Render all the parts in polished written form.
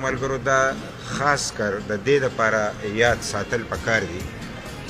ملګرو دا خاص کر د دې لپاره یاد ساتل پکار دي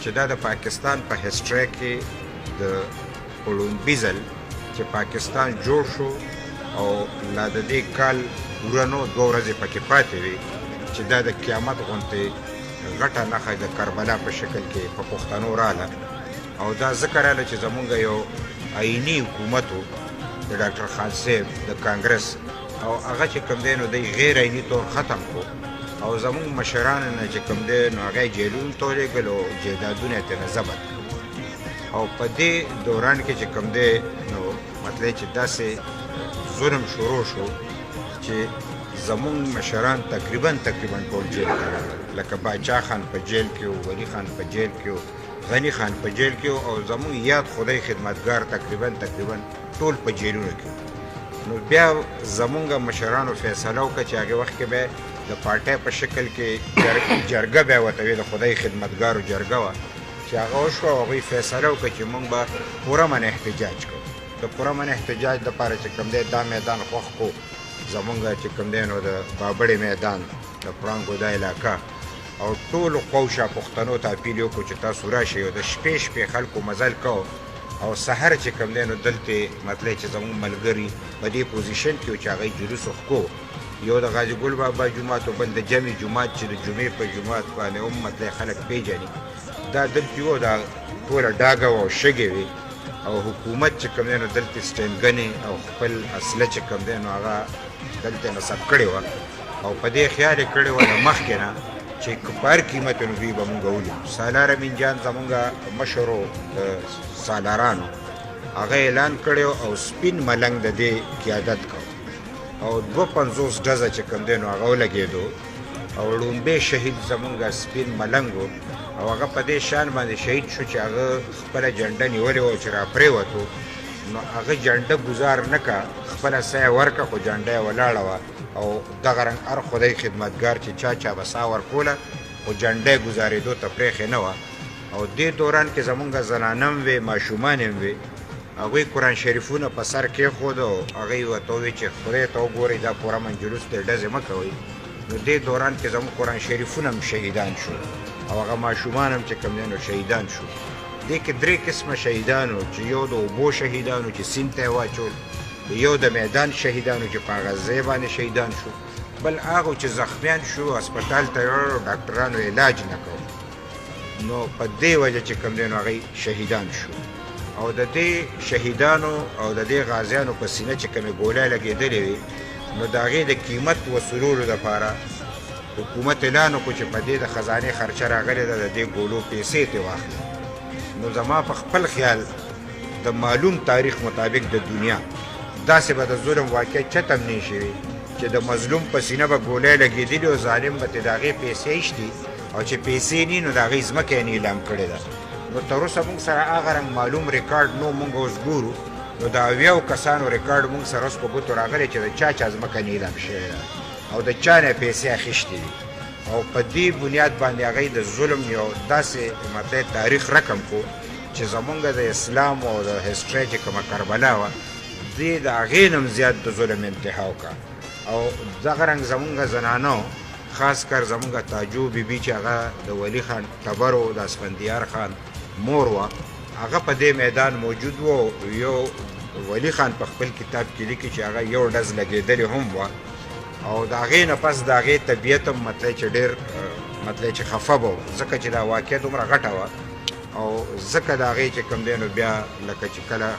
چې دا د پاکستان په هسټري کې د کولومبي ځل چې پاکستان جوړ شو او لا د دې کال پوره نو 2 ورځې پکې پاتې وي چې دا د قیامت غوندې غټه نښه د کربلا په شکل کې په پښتنو راله او دا ذکر راله چې زمونږ یو آئیني حکومت و د ډاکټر خان صاحب د کانګرس او هغه چې کوم دی نو دی غیر عیني طور ختم کو او زمونږ مشرانو نه چې کوم دی نو هغه جیلونو ته ولېږل او جایدادونه یې ترې ضبط او په دې دوران کې چې کوم دی نو مطلب چې داسې ظلم شروع شو چې زمونږ مشران تقریبا ټول جیل ته لاړل لکه باچا خان په جیل کې و ولی خان په جیل کې و غني خان په جیل کې او زمونږ یاد خدای خدمتګار تقریبا ټول په جیلونو کې نو بیا زمونږ مشرانو فیصله وکړه چې هغې وخت کې به د پارټۍ په شکل کې جرګه بیا ورته وي د خدای خدمتګارو جرګه وه چې هغه وشوه او هغوی فیصله وکړه چې موږ به پوره من احتجاج کوو د پوره من احتجاج دپاره چې کوم دی دا میدان خوښ کو زمونږ چې کوم دی نو د بابړې میدان د پړانګو دا علاقه او ټولو قوشه پښتنو ته اپیل وکړو چې تاسو راشئ او د شپې خلکو مزل کوو او سحر چې کوم دی نو دلته مطلب چې زموږ ملګري په دې پوزیشن کې چې هغه جلوس وکړو یو د غازي ګل بابا جومات او بل د جمع جومات چې د جمعې په جومات باندې هم مطلب خلک پیژني دا دلته یو دا ټوله ډاګه او شګې وي او حکومت چې کوم دی نو دلته سټینډ او خپل اصله چې کوم دی نو هغه دلته نصب کړې وه او په دې خیال یې کړې وه د مخکې نه چې په هر قیمت نو دوی به مونږ ولي سالار امین جان زمونږ مشرو سالارانو هغه اعلان کړی او سپین ملنګ د دې قیادت کو او 250 ډزه چې کوم دی نو هغه ولګېدو او لومبی شهید زمونږ سپین ملنګ و او هغه په دې شان باندې شهید شو چې هغه خپله جنډه نیولې وه چې راپرېوتو نو هغه جنډه ګزار نه که خپله سا یې ورکه خو جنډه یې ولاړه وه او دغه رنګ هر خدای خدمتګار چې چا به سا ورکوله خو جنډه یې ګزارېدو ته پرېښې نه وه او دې دوران کې زمونږ زنانه هم وې ماشومان هم وې هغوی قرآن شریفونه په سر کېښود او هغوی ورته وویل چې خدای ته وګورئ دا پوره من جلوس دی ډزې مه کوئ نو دې دوران کې زموږ قرآن شریفونه هم شهیدان شو او هغه ماشومان هم چې کوم دی نو شهیدان شو دې کې 3 قسمه شهیدانو چې یو د اوبو شهیدانو چې سیند ته یې واچول یو د میدان شهیدانو چې په هغه ځای باندې شهیدان شو بل هغو چې زخمیان شو هسپتال ته یې ډاکټرانو علاج نه کو نو په دې وجه چې کوم دی نو هغوی شهیدان شو او د دې شهیدانو او د دې غازیانو په سینه چې کومې ګولۍ لګېدلې وي نو د هغې د قیمت وصولولو دپاره حکومت اعلان وکړو چې په دې د خزانې خرچه راغلې ده د دې ګولو پیسې ترې واخلي نو زما په خپل خیال د معلوم تاریخ مطابق د دنیا داسې به د ظلم واقع چته هم نه شوي چې د مظلوم په سینه به ګولۍ لګېدلي او ظالم به ترې د هغې پیسې ایښتي او چې پیسې نی نو د هغې ځمکه یې نیلام کړې ده نو تر اوسه موږ سره هغه رنګ معلوم ریکارډ نو موږ اوس ګورو نو د 80 کسانو ریکارډ موږ سره اوس په ګوتو راغلی چې د چا ځمکه نیلام شوې ده او د چا نه پیسې اخیستې دي او په دې بنیاد باندې هغوی د ظلم یو داسې مطلب تاریخ رقم کو چې زمونږ د اسلام او د هسټرۍ چې کومه کربلا وه دې د هغې نه هم زیات د ظلم انتها وکړه او دغه رنګ زمونږ زنانو خاص کر زمونږ تاجو بیبي چې هغه د ولی خان ټبر و د اسفندیار خان مور وه هغه په دې میدان موجود و یو ولی خان په خپل کتاب کې لیکي چې هغه یو ډز لګېدلې هم وه او د هغې نه پس د هغې طبیعت هم مطلب چې ډېر مطلب چې خفه به و ځکه چې دا واقعه دومره غټه وه او ځکه د هغې چې کوم دی نو بیا لکه چې کله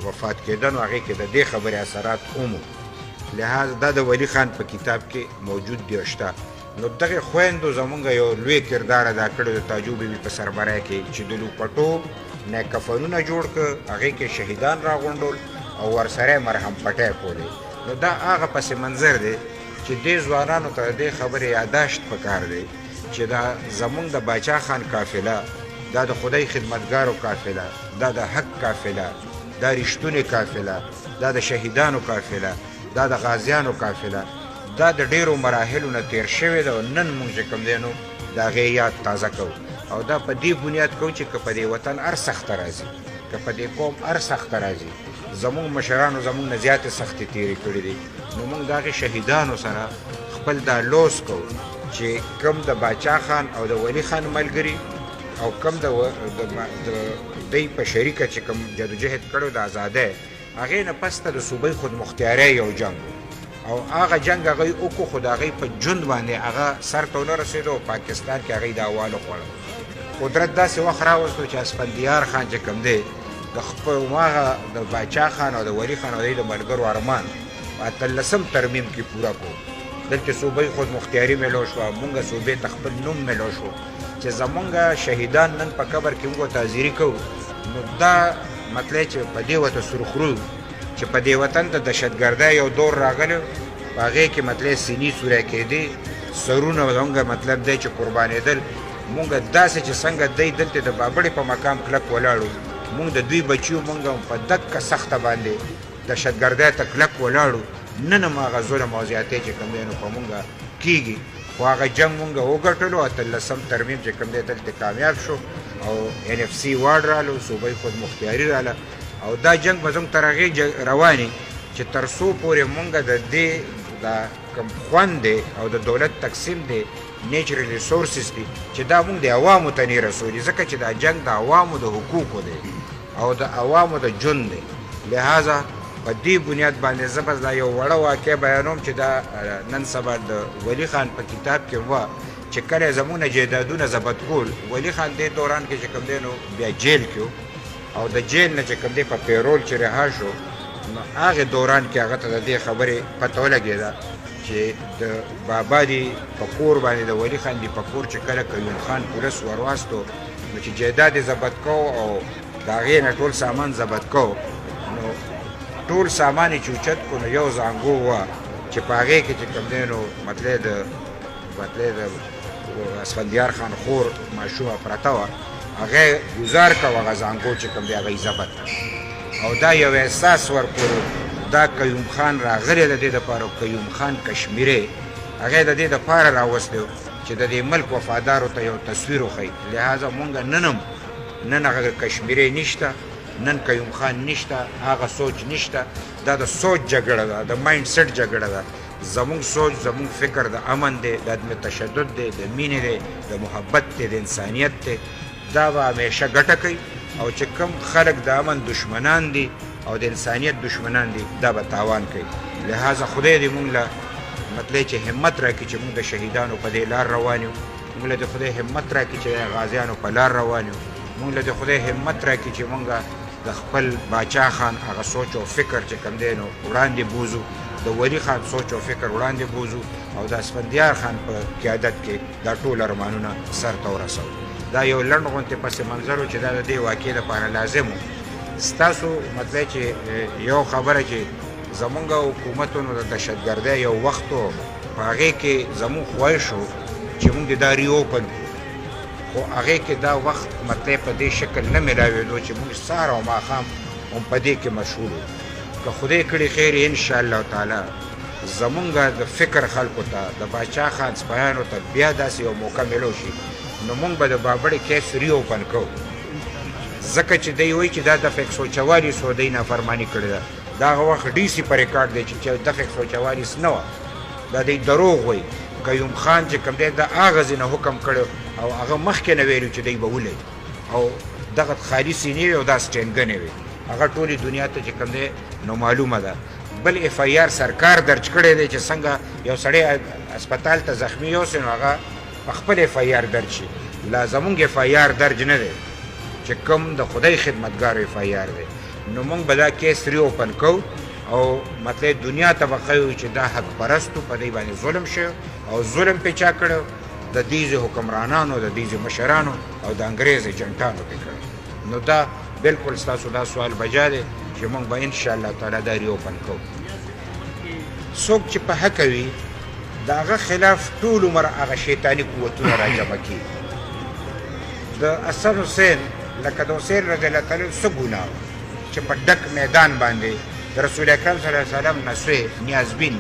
وفات کېده نو هغې کې د دې خبرې اثرات هم و لحاظ دا د ولی خان په کتاب کې موجود دی او شته نو دغې خویندو زمونږ یو لوی کردار ادا کړی د تاجو بیبي په سربرۍ کې چې د لوپټو نه کفنونه جوړ کړه هغې کې شهیدان راغونډول او ورسره یې مرهم پټی کولی نو دا هغه پس منظر دی چې دې ځوانانو ته د دې خبرې یاداشت پکار دی چې دا زمونږ د باچا خان قافله دا د خدای خدمتګارو قافله دا د حق قافله دا رښتونې قافله دا د شهیدانو قافله دا د غازیانو قافله دا د ډیرو مراحلو نه تیر شوې ده او نن موږ چې کوم دی نو د هغې یاد تازه کوو او دا په دې بنیاد کوو چې که په دې وطن هر سخته راځي که په دې قوم هر سخته راځي زمونږ مشرانو زمونږ نه زیاتې سختې تېرې کړې دي نو موږ د هغې شهیدانو سره خپل دا لوس کو چې کم د باچا خان او د ولی خان ملګري او کم د دوی په شریکه چې کم جدوجهد کړو د آزادۍ هغې نه پس ته د صوبۍ خودمختیارۍ یو جنګ او هغه جنګ هغوی وکړو خو د هغوی په ژوند باندې هغه سر ته ونه رسېدو او پاکستان کې هغوی د احوال وخوړل قدرت داسې وخت راوستو چې اسفندیار خان چې کوم دی د خپل هماغه د باچا خان او د ولی خان او د ملګرو ارمان په 18 ترمیم کې پوره کړو دلته صوبۍ خودمختیاري میلو شوه مونږ صوبې ته خپل نوم میلو شو چې زمونږ شهیدان نن په قبر کې موږ تعزیري کوو نو دا مطلب چې په دې وته سرخرو چې په دې وطن ته دهشتګردۍ یو دور راغلی په هغې کې مطلب سینې سوری کېدې سرونه زموږ مطلب دی چې قربانېدل مونږ داسې چې څنګه دی دلته د بابړې په مقام کلک ولاړو مونږ د دوی بچیو مونږ په دقه سخته باندې دهشتګردۍ ته کلک ولاړو نن هم هغه ظلم او زیاتۍ چې کوم دی نو په مونږ کېږي خو هغه جنګ مونږ وګټلو 18 ترمیم چې کوم دی دلته کامیاب شو او NFC واډ رالو صوبۍ خودمختیاري راله او دا جنګ به زموږ تر هغې روانې چې تر څو پورې مونږ د دې دا کوم خوند دی او د دولت تقسیم دی نیچرل ریسورسز دي چې دا مونږ د عوامو ته نه رسولي ځکه چې دا جنګ د عوامو د حقوقو دی او د عوامو د ژوند دی لہذا په دې بنیاد باندې زه بس دا یو وړه واقع بیانوم چې دا نن سبا د ولی خان په کتاب کې وه چې کله زموږ جایدادونه ضبط کول ولی خان دې دوران کې چې کوم دی نو بیا جیل کې او د جیل نه چې کوم دی په پیرول چې رها شو نو هغې دوران کې هغه ته د دې خبرې پته ولګېده چې د بابا دی په کور باندې د ولی خان دی په کور چې کله قیوم خان پولیس ورواستو نو چې جایداد یې ضبط کو او د هغې نه ټول سامان ضبط کو نو ټول سامان یې چې اوچت کو نو یو زانګو وه چې په هغې کې چې کوم دی نو مطلب د اسفندیار خان خور ماشومه پرته وه هغه گزار کا هغه زانګو چې کوم دی هغه یې ضبط او دا یو احساس ورکړو دا قیوم خان راغلی د دې دپاره قیوم خان کشمیری هغه د دې دپاره راوستی چې د دې ملک وفادارو ته یو تصویر وښیي لہذا مونږ نن هغه کشمیری نشته نن قیوم خان نشته هغه سوچ نشته دا د سوچ جګړه ده د مایند سیټ جګړه ده زمونږ سوچ زمونږ فکر د امن دی د عدم تشدد دی د مینې دی د محبت دی د انسانیت دی دا به همیشه ګټه کوي او چې کم خلک د امن دشمنان دي او د انسانیت دشمنان دي دا به تاوان کوي لہذا خدای دې مونږ له مطلب چې همت راکړي چې مونږ د شهیدانو په دې لار روان یو مونږ له د خدای همت راکړي چې د غازیانو په لار روان یو مونږ له د خدای همت راکړي چې مونږ د خپل باچا خان هغه سوچ او فکر چې کوم دی نو وړاندې بوزو د ولی خان سوچ او فکر وړاندې بوزو او د اسفندیار خان په قیادت کې دا ټول ارمانونه سر ته ورسوو دا یو لنډ غونتې پس منظر و چې دا د دې واقعې لپاره لازم و ستاسو مطلب چې یو خبره چې زمونږ حکومتونو د دهشتګردۍ یو وخت و په هغې کې زمونږ خواهش و چې مونږ د دا ریوپن کړو خو هغې کې دا وخت مطلب په دې شکل نه میلاوېدو چې مونږ سهار او ماښام هم په دې کې مشغول وو که خدای کړي خیر انشاءالله تعالی زمونږ د فکر خلکو ته د باچا خان سپایانو ته بیا داسې یو موقع میلو شي نو مونږ به د بابړې کیس ریوپن کوو ځکه چې دی وایي چې دا دفع 144 دی نافرماني کړې ده دا هغه وخت DC په ریکارډ دی چې دفع 144 نه وه دا دی دروغ وایي قیوم خان چې کوم دی د هغه ځای نه حکم کړی او هغه مخکې نه ویلي چې دی به ولي او دغه خالي سینې وي او دا سټینګنې وي هغه ټولې دنیا ته چې کوم دی نو معلومه ده بل FIR سرکار درج کړی دی چې څنګه یو سړی اسپتال ته زخمی یوسي نو هغه په خپل FIR درج شي لا زمونږ FIR درج نه دی چې کوم د خدای خدمتګارو FIR دی نو مونږ به دا کیس ریوپن کوو او مطلب دنیا ته به ښیو چې دا حق پرستو په دې باندې ظلم شوی او ظلم پې چا کړی د دیزې حکمرانانو د دیزې مشرانو او د انګریز ایجنټانو پې کړی نو دا بالکل ستاسو دا سوال بجا دی چې مونږ به انشاءالله تعالی دا ریوپن کوو څوک چې په حقه وي د هغه خلاف ټول عمر هغه شیطاني قوتونه راجمع کېږي د حسن حسین لکه د حسین رضی الله تعالی څه ګناه چې په ډک میدان باندې د رسول اکرم صلی الله علیه وسلم نسوې نیازبین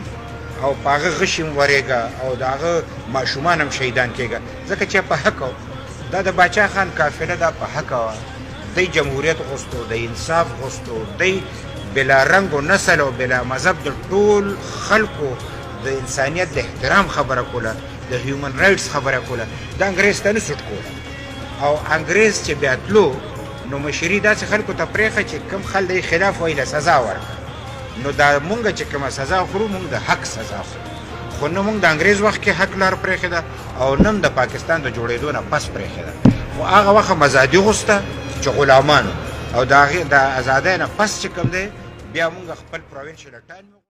او په هغه غشي ورېږه او د هغه ماشومان هم شهیدان کېږه ځکه چې په حقه دا د باچا خان قافله دا په حقه وه دی جمهوریت غوښتو د انصاف غوښتو دی بلا رنګ و نسل او بلا مذهب د ټول خلکو د انسانیت د احترام خبره کوله، د هیومن رایټس خبره کوله، د انګریز ته نه سوټ کوله. او انګریز چې بیا تلو نو مشري داسې خلکو ته پرېښه چې کوم خلک د خلاف وایي له سزا ورکړه. نو دا مونږ چې کومه سزا خورو مونږ د حق سزا خورو، خو نه مونږ د انګریز وخت کې حق لار پرېښې ده او نه د پاکستان د جوړېدو نه پس پرېښې ده. خو هغه وخت مزادي غوسته چې غلامانو او د هغې د ازادۍ نه پس چې کوم دی بیا مونږ خپل پروینشل ټایم